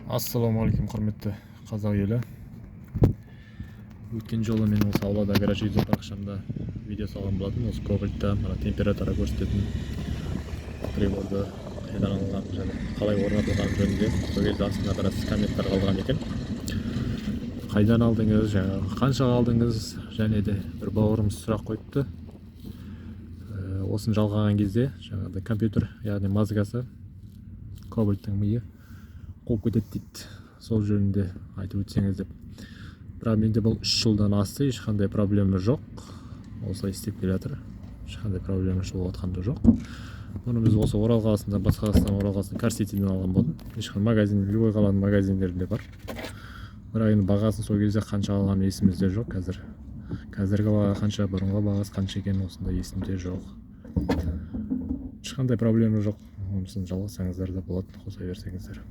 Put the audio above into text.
Ассалаумағалейкум, құрметті қазақ елі. Өткен жолы мен осы аулада гараж үйде парақшамда видео салған болатын. Осы кобальтта мына температура көрсететін приборды қайдан алған және қалай орнатылғаны жөнінде сол кезде астына біраз комменттар қалған екен. Қайдан алдыңыз, жаңағы қаншаға алдыңыз, және де бір бауырымыз сұрақ қойыпты. Осын жалғаған кезде жаңағыдай компьютер, яғни мазгасы, кобальттың миы қуып кетеді дейді. Сол жөнінде айтып өтсеңіз деп. Бірақ менде бұл 3 жылдан асты, ешқандай проблема жоқ. Осылай істеп келе жатыр. Ешқандай проблема болып жатқан да жоқ. Бұны біз осы Орал қаласында, батыс Қазақстан Орал қаласының Карсетиден алған болдым. Ешқандай магазин, любой қаланың магазиндерінде бар. Бірақ енді бағасын сол кезде қанша алғаны есімізде жоқ. Қазіргі баға қанша, бұрынғы бағасы қанша екені осында есімде жоқ. Ешқандай проблема жоқ. Онысын жалғасаңыздар да болады, қоса берсеңіздер.